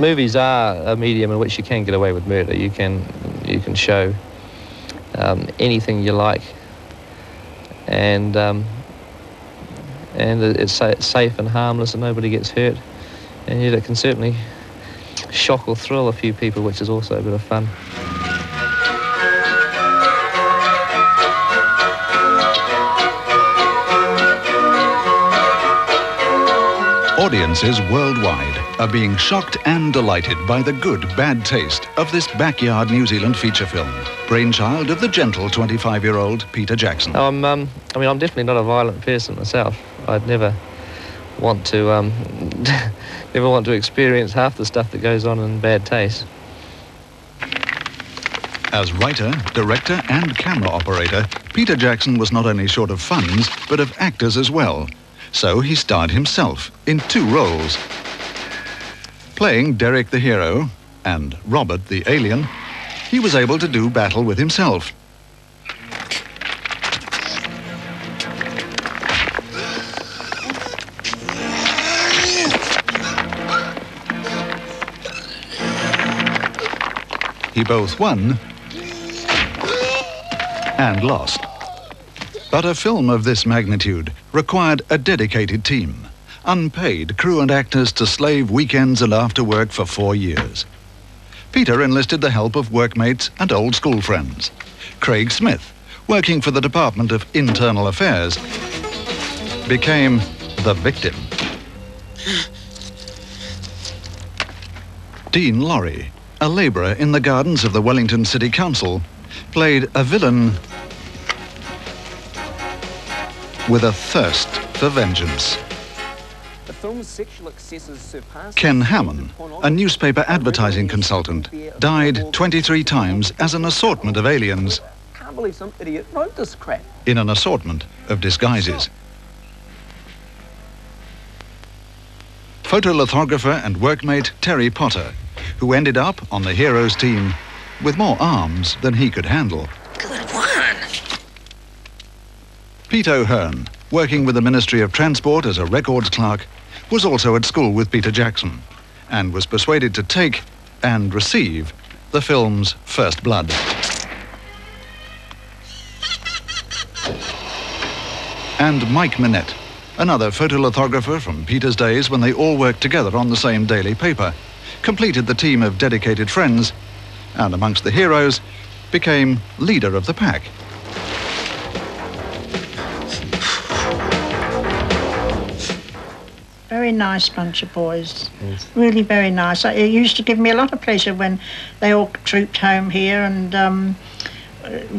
Movies are a medium in which you can get away with murder. You can show anything you like, and it's safe and harmless, and nobody gets hurt. And yet it can certainly shock or thrill a few people, which is also a bit of fun. Audiences worldwide are being shocked and delighted by the good, bad taste of this backyard New Zealand feature film, brainchild of the gentle 25-year-old Peter Jackson. I mean, I'm definitely not a violent person myself. I'd never want to experience half the stuff that goes on in Bad Taste. As writer, director and camera operator, Peter Jackson was not only short of funds, but of actors as well. So he starred himself in 2 roles. Playing Derek the hero and Robert the alien, he was able to do battle with himself. He both won and lost. But a film of this magnitude required a dedicated team, unpaid crew and actors to slave weekends and after work for 4 years. Peter enlisted the help of workmates and old school friends. Craig Smith, working for the Department of Internal Affairs, became the victim. Dean Laurie, a labourer in the gardens of the Wellington City Council, played a villain with a thirst for vengeance. Ken Hammond, a newspaper advertising consultant, died 23 times as an assortment of aliens. Can't believe some idiot wrote this crap. In an assortment of disguises. Photolithographer and workmate Terry Potter, who ended up on the hero's team with more arms than he could handle. Good one. Pete O'Hearn, working with the Ministry of Transport as a records clerk, was also at school with Peter Jackson and was persuaded to take and receive the film's first blood. And Mike Minette, another photolithographer from Peter's days when they all worked together on the same daily paper, completed the team of dedicated friends and amongst the heroes became leader of the pack. Very nice bunch of boys, really very nice. It used to give me a lot of pleasure when they all trooped home here, and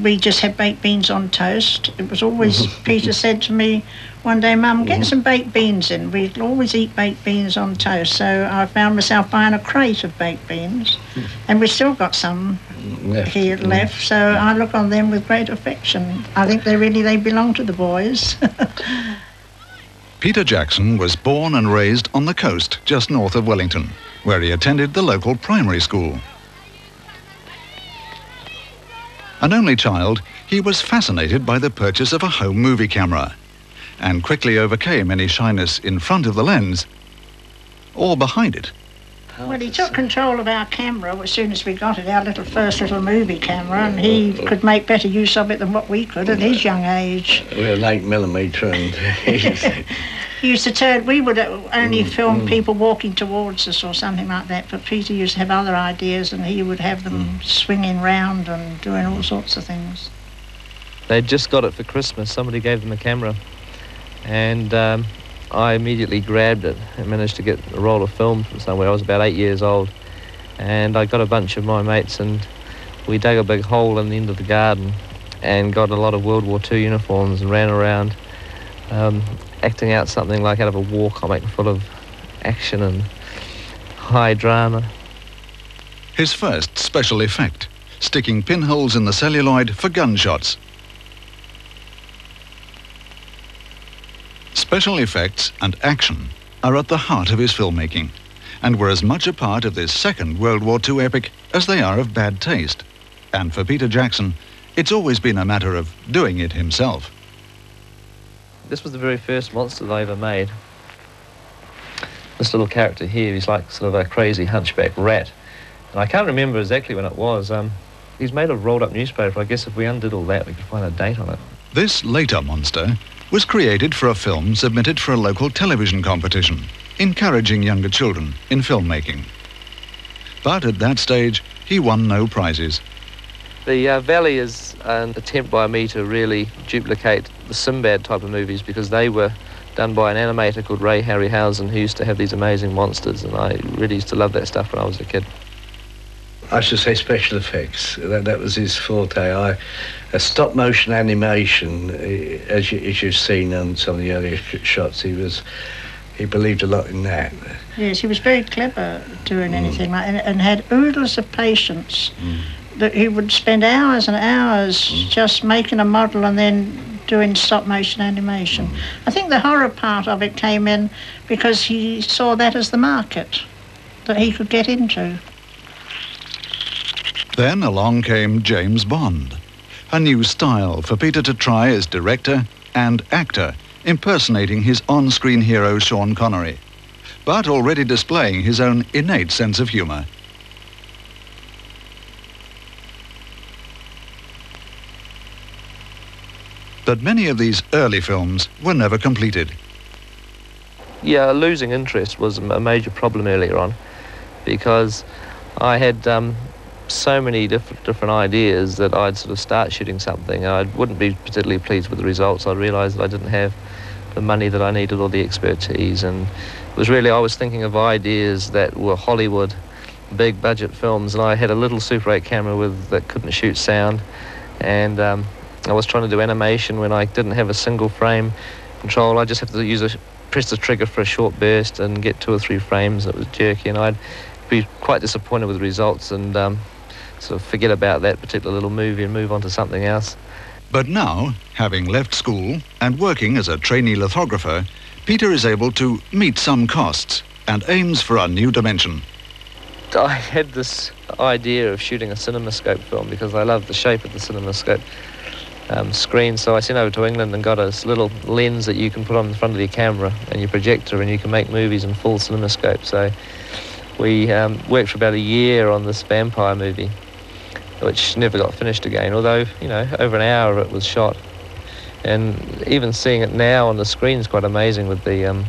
we just had baked beans on toast. It was always, Peter said to me one day, Mum, get some baked beans in. We'd always eat baked beans on toast. So I found myself buying a crate of baked beans, and we've still got some here left. So I look on them with great affection. I think they belong to the boys. Peter Jackson was born and raised on the coast just north of Wellington, where he attended the local primary school. An only child, he was fascinated by the purchase of a home movie camera and quickly overcame any shyness in front of the lens or behind it. Well, he took control of our camera as soon as we got it, our first little movie camera, and he could make better use of it than what we could at his young age. We're 8mm and He used to turn, we would only film people walking towards us or something like that, but Peter used to have other ideas and he would have them swinging round and doing all sorts of things. They'd just got it for Christmas. Somebody gave them a camera, and I immediately grabbed it and managed to get a roll of film from somewhere. I was about 8 years old, and I got a bunch of my mates and we dug a big hole in the end of the garden and got a lot of World War II uniforms and ran around acting out something like out of a war comic full of action and high drama. His first special effect, sticking pinholes in the celluloid for gunshots. Special effects and action are at the heart of his filmmaking and were as much a part of this second World War II epic as they are of Bad Taste. And for Peter Jackson, it's always been a matter of doing it himself. This was the very first monster that I ever made. this little character here, he's like sort of a crazy hunchback rat. And I can't remember exactly when it was. He's made of rolled up newspaper. I guess if we undid all that, we could find a date on it. This later monster was created for a film submitted for a local television competition, encouraging younger children in filmmaking. But at that stage, he won no prizes. The Valley is an attempt by me to really duplicate the Sinbad type of movies, because they were done by an animator called Ray Harryhausen, who used to have these amazing monsters, and I really used to love that stuff when I was a kid. I should say special effects. That was his forte. A stop motion animation, as you've seen on some of the earlier shots, he believed a lot in that. Yes, he was very clever doing anything like that, and had oodles of patience. That he would spend hours and hours just making a model and then doing stop motion animation. I think the horror part of it came in because he saw that as the market that he could get into. Then along came James Bond, a new style for Peter to try as director and actor, impersonating his on-screen hero Sean Connery, but already displaying his own innate sense of humour. But many of these early films were never completed. Yeah, losing interest was a major problem earlier on, because I had so many different ideas that I'd sort of start shooting something and I wouldn't be particularly pleased with the results. I realised that I didn't have the money that I needed or the expertise, and it was really, I was thinking of ideas that were Hollywood, big budget films, and I had a little Super 8 camera that couldn't shoot sound, and I was trying to do animation when I didn't have a single frame control. I just had to press the trigger for a short burst and get 2 or 3 frames. It was jerky, and I'd be quite disappointed with the results and sort of forget about that particular little movie and move on to something else. But now, having left school and working as a trainee lithographer, Peter is able to meet some costs and aims for a new dimension. I had this idea of shooting a CinemaScope film because I love the shape of the CinemaScope screen, so I sent over to England and got a little lens that you can put on the front of your camera and your projector, and you can make movies in full CinemaScope. So we worked for about a year on this vampire movie, which never got finished again, although, you know, over an hour of it was shot. And even seeing it now on the screen is quite amazing with the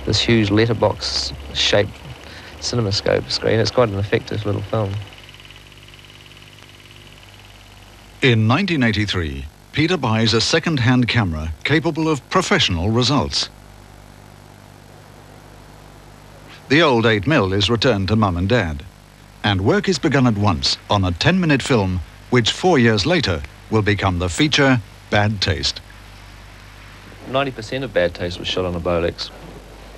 this huge letterbox-shaped CinemaScope screen. It's quite an effective little film. In 1983, Peter buys a second-hand camera capable of professional results. The old 8mm is returned to Mum and Dad, and work is begun at once on a 10-minute film which 4 years later will become the feature Bad Taste. 90% of Bad Taste was shot on a Bolex.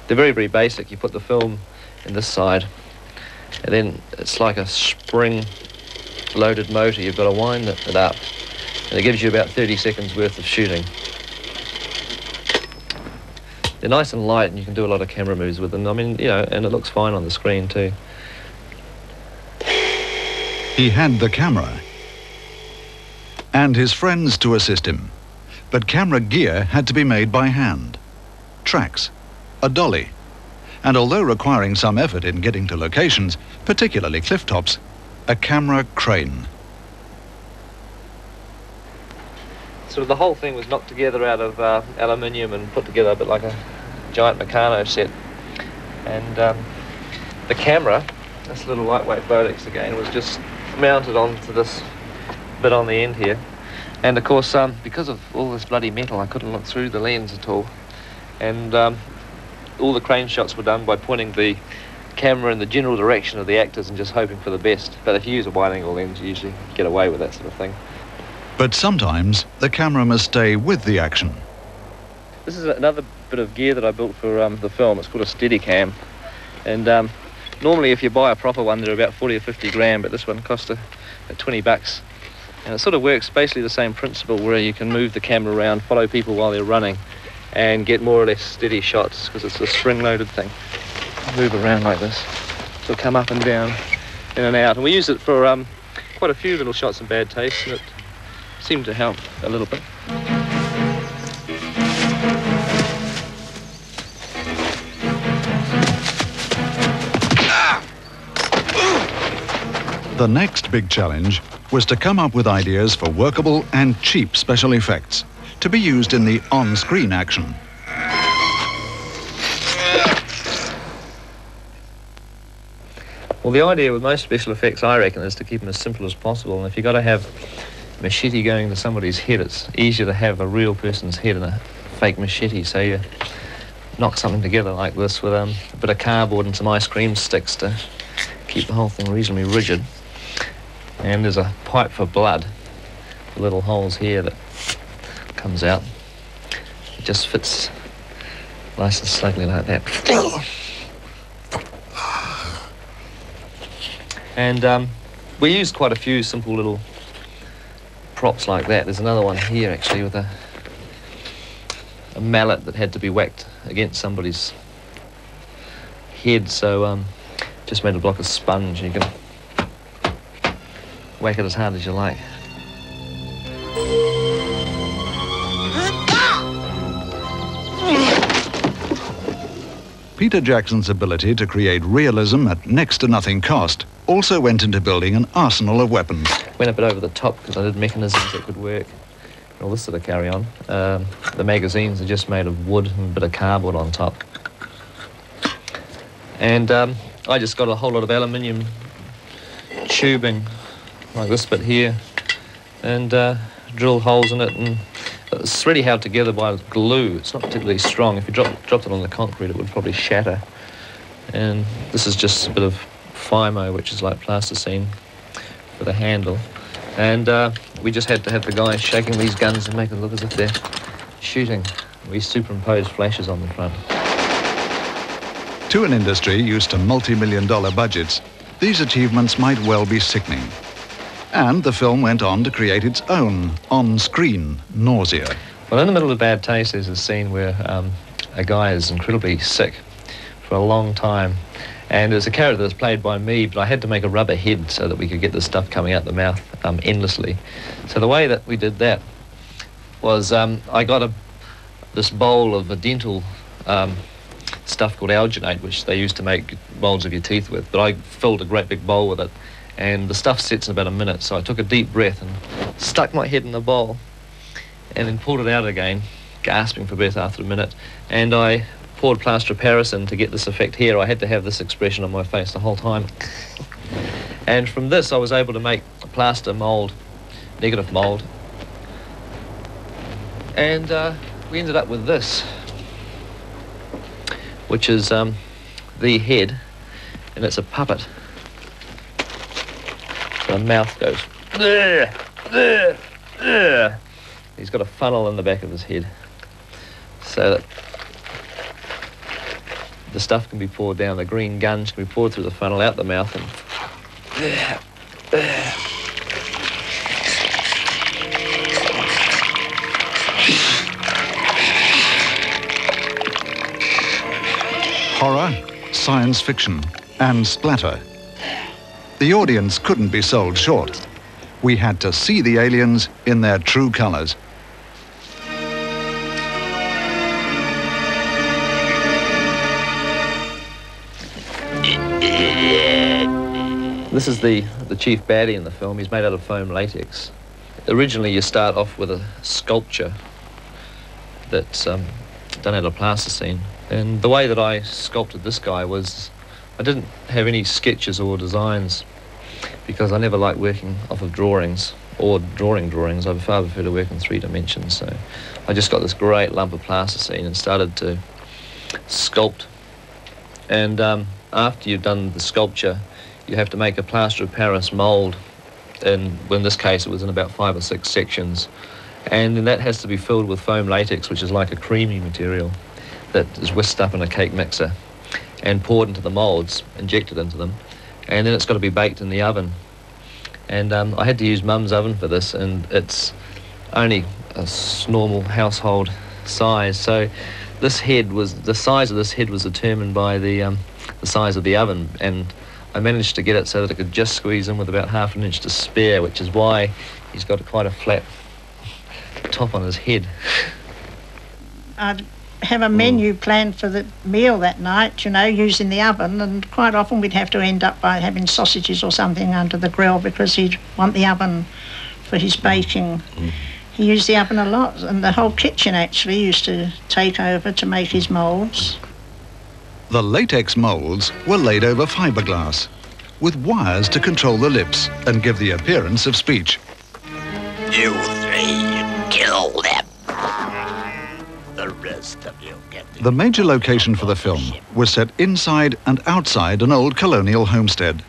They're very, very basic. You put the film in this side, and then it's like a spring-loaded motor. You've got to wind it up, and it gives you about 30 seconds worth of shooting. They're nice and light, and you can do a lot of camera moves with them. I mean, you know, and it looks fine on the screen too. He had the camera and his friends to assist him, but camera gear had to be made by hand. Tracks, a dolly, and although requiring some effort in getting to locations, particularly cliff tops, a camera crane. Sort of the whole thing was knocked together out of aluminium and put together a bit like a giant Meccano set. And the camera, this little lightweight Bolex again, was just mounted onto this bit on the end here. And of course, because of all this bloody metal, I couldn't look through the lens at all. And all the crane shots were done by pointing the camera in the general direction of the actors and just hoping for the best. But if you use a wide-angle lens, you usually get away with that sort of thing. But sometimes the camera must stay with the action. This is another bit of gear that I built for the film. It's called a Steadicam. And normally if you buy a proper one, they're about 40 or 50 grand, but this one cost $20. And it sort of works basically the same principle, where you can move the camera around, follow people while they're running, and get more or less steady shots, because it's a spring-loaded thing. Move around like this. So it'll come up and down, in and out. And we use it for quite a few little shots in Bad Taste, and it seemed to help a little bit. The next big challenge was to come up with ideas for workable and cheap special effects to be used in the on-screen action. Well, the idea with most special effects, I reckon, is to keep them as simple as possible. And if you've got to have machete going to somebody's head, it's easier to have a real person's head in a fake machete. So you knock something together like this with a bit of cardboard and some ice cream sticks to keep the whole thing reasonably rigid. And there's a pipe for blood, the little holes here that comes out. It just fits nice and snugly like that. And we used quite a few simple little props like that. There's another one here actually with a mallet that had to be whacked against somebody's head, so just made a block of sponge and you can whack it as hard as you like. Peter Jackson's ability to create realism at next to nothing cost also went into building an arsenal of weapons. Went a bit over the top because I did mechanisms that could work. All this sort of carry on. The magazines are just made of wood and a bit of cardboard on top. And I just got a whole lot of aluminium tubing like this bit here and drilled holes in it, and it's really held together by glue. It's not particularly strong. If you dropped it on the concrete, it would probably shatter. And this is just a bit of Fimo, which is like plasticine for the handle. And we just had to have the guys shaking these guns and make it look as if they're shooting. We superimposed flashes on the front. To an industry used to multi-million-dollar budgets, these achievements might well be sickening. And the film went on to create its own on-screen nausea. Well, in the middle of Bad Taste, there's a scene where a guy is incredibly sick for a long time. And there's a character that's played by me, but I had to make a rubber head so that we could get the stuff coming out the mouth endlessly. So the way that we did that was I got this bowl of a dental stuff called alginate, which they used to make molds of your teeth with, but I filled a great big bowl with it. And the stuff sets in about a minute, so I took a deep breath and stuck my head in the bowl and then pulled it out again, gasping for breath after a minute. And I poured plaster of Paris in to get this effect here. I had to have this expression on my face the whole time. And from this, I was able to make a plaster mold, negative mold. And we ended up with this, which is the head, and it's a puppet. The mouth goes, he's got a funnel in the back of his head so that the stuff can be poured down, the green guns can be poured through the funnel out the mouth and horror, science fiction, and splatter. The audience couldn't be sold short. We had to see the aliens in their true colours. This is the chief baddie in the film. He's made out of foam latex. Originally, you start off with a sculpture that's done out of plasticine. And the way that I sculpted this guy was I didn't have any sketches or designs because I never liked working off of drawings or drawing drawings. I far prefer to work in 3 dimensions. So I just got this great lump of plasticine and started to sculpt. And after you've done the sculpture, you have to make a plaster of Paris mould, and in this case it was in about 5 or 6 sections, and then that has to be filled with foam latex, which is like a creamy material that is whisked up in a cake mixer and poured into the moulds, injected into them, and then it's got to be baked in the oven. And I had to use Mum's oven for this, and it's only a normal household size, so this head was, the size of this head was determined by the size of the oven, and I managed to get it so that it could just squeeze in with about ½ an inch to spare, which is why he's got quite a flat top on his head. I'd have a menu planned for the meal that night, you know, using the oven, and quite often we'd have to end up by having sausages or something under the grill because he'd want the oven for his baking. He used the oven a lot, and the whole kitchen actually used to take over to make his moulds. The latex moulds were laid over fiberglass, with wires to control the lips and give the appearance of speech. You three, kill them. The rest of you get The major location for the film was set inside and outside an old colonial homestead.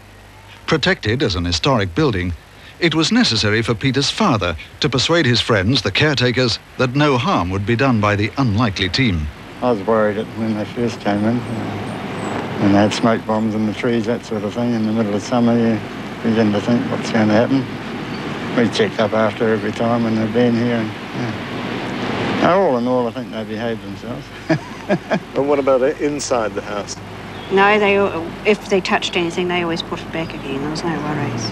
Protected as an historic building, it was necessary for Peter's father to persuade his friends, the caretakers, that no harm would be done by the unlikely team. I was worried that when they first came in, and they had smoke bombs in the trees, that sort of thing, in the middle of summer, you begin to think what's going to happen. We checked up after every time when they've been here. And, all in all, I think they behaved themselves. And what about inside the house? No, if they touched anything, they always put it back again. There was no worries.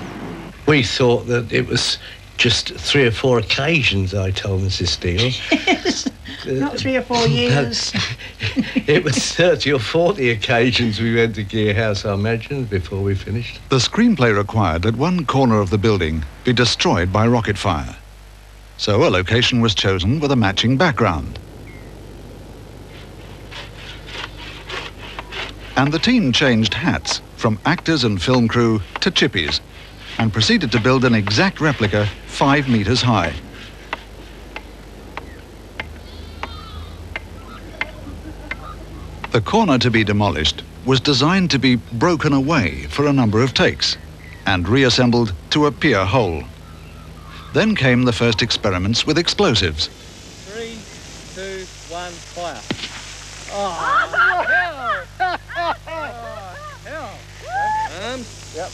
We thought that it was just 3 or 4 occasions, I told Mrs. Steele. Yes, not 3 or 4 years. It was 30 or 40 occasions we went to Gear House, I imagine, before we finished. The screenplay required that one corner of the building be destroyed by rocket fire. So a location was chosen with a matching background. And the team changed hats from actors and film crew to chippies and proceeded to build an exact replica 5 meters high. The corner to be demolished was designed to be broken away for a number of takes and reassembled to appear whole. Then came the first experiments with explosives. 3, 2, 1, fire. Oh, hell! Hell! Yep.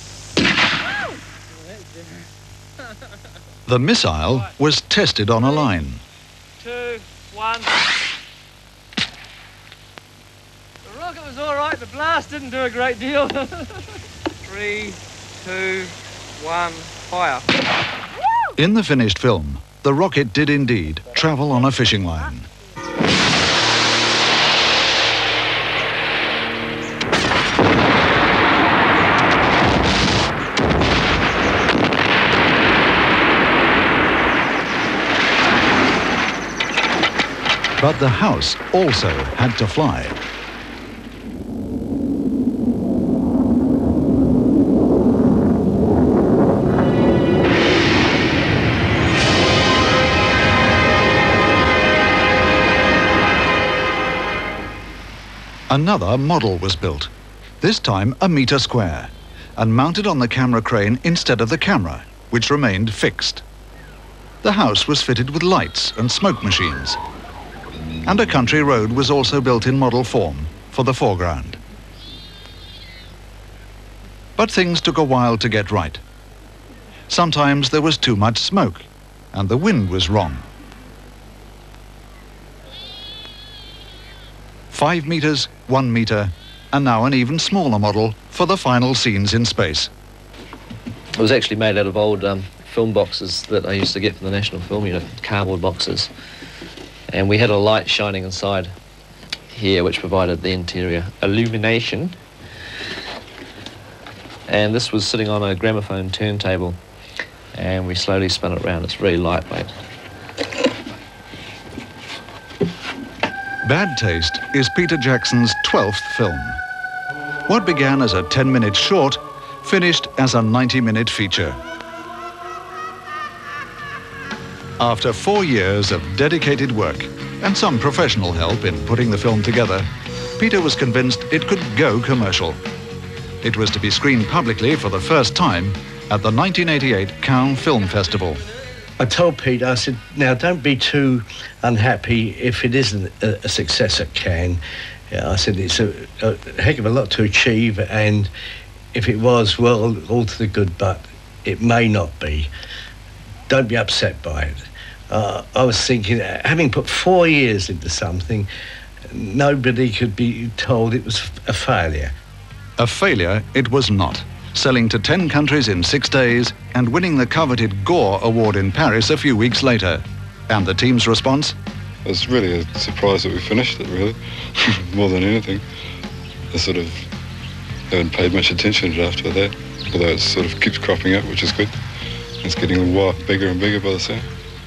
The missile was tested on a line. 2, 1. The rocket was all right. The blast didn't do a great deal. 3, 2, 1, fire. In the finished film, the rocket did indeed travel on a fishing line. But the house also had to fly. Another model was built, this time a metre square, and mounted on the camera crane instead of the camera, which remained fixed. The house was fitted with lights and smoke machines, and a country road was also built in model form for the foreground. But things took a while to get right. Sometimes there was too much smoke, and the wind was wrong. 5 meters, 1 meter, and now an even smaller model for the final scenes in space. It was actually made out of old film boxes that I used to get from the National Film Unit, cardboard boxes. And we had a light shining inside here which provided the interior illumination. And this was sitting on a gramophone turntable, and we slowly spun it around. It's very lightweight. Bad Taste is Peter Jackson's 12th film. What began as a 10-minute short finished as a 90-minute feature. After 4 years of dedicated work and some professional help in putting the film together, Peter was convinced it could go commercial. It was to be screened publicly for the first time at the 1988 Cannes Film Festival. I told Pete, I said, now don't be too unhappy if it isn't a success at Cannes. Yeah, I said, it's a heck of a lot to achieve, and if it was, well, all to the good, but it may not be. Don't be upset by it. I was thinking, having put 4 years into something, nobody could be told it was a failure. A failure it was not, selling to 10 countries in 6 days and winning the coveted Gore Award in Paris a few weeks later. And the team's response? I was really a surprise that we finished it, really, more than anything. I sort of haven't paid much attention to it after that, although it sort of keeps cropping up, which is good. It's getting bigger and bigger by the sound.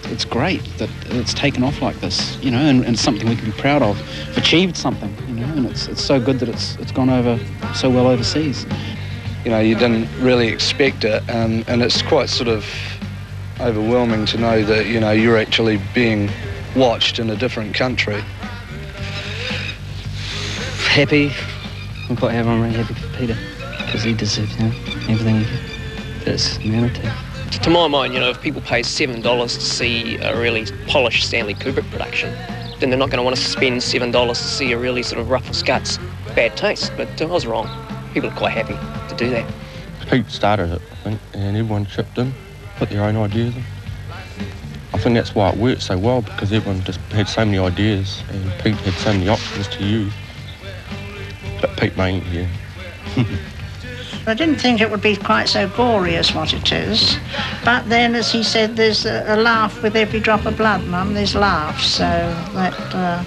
It's great that it's taken off like this, you know, and it's something we can be proud of. We've achieved something, you know, and it's so good that it's gone over so well overseas. You know, you didn't really expect it, and it's quite sort of overwhelming to know that, you know, you're actually being watched in a different country. Happy. I'm quite happy. I'm really happy for Peter, because he deserves, you know, everything that's humanity. To my mind, you know, if people pay $7 to see a really polished Stanley Kubrick production, then they're not going to want to spend $7 to see a really sort of Ruffles Guts bad taste. But I was wrong. People are quite happy to do that. Pete started it, I think, and everyone chipped in, put their own ideas in. I think that's why it worked so well, because everyone just had so many ideas and Pete had so many options to use. But Pete made it, yeah. I didn't think it would be quite so gory as what it is, but then, as he said, there's a laugh with every drop of blood, Mum. There's laughs, so that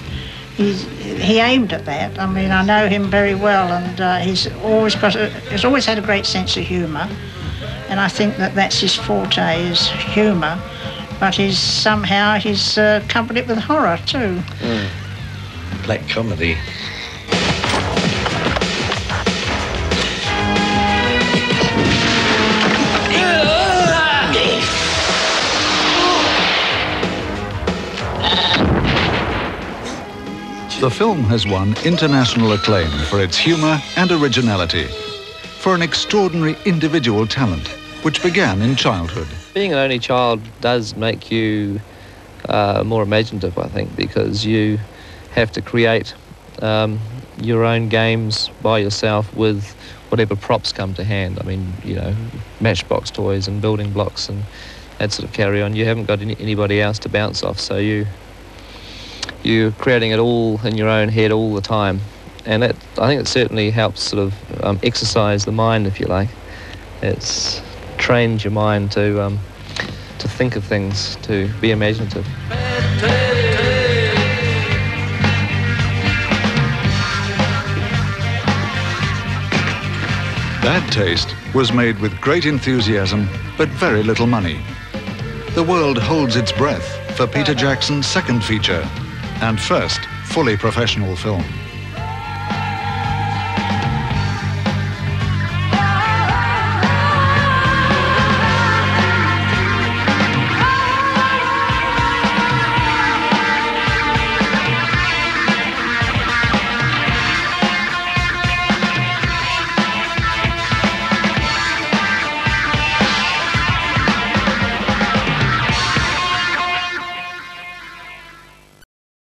he aimed at that. I mean, I know him very well, and he's always had a great sense of humour, and I think that's his forte, is humour. But somehow he's covered it with horror too. Black comedy. The film has won international acclaim for its humour and originality, for an extraordinary individual talent, which began in childhood. Being an only child does make you more imaginative, I think, because you have to create your own games by yourself with whatever props come to hand. I mean, you know, matchbox toys and building blocks and that sort of carry on. You haven't got anybody else to bounce off, so you're creating it all in your own head all the time. And I think it certainly helps sort of exercise the mind, if you like. It's trains your mind to think of things, to be imaginative. Bad Taste was made with great enthusiasm, but very little money. The world holds its breath for Peter Jackson's second feature and first fully professional film.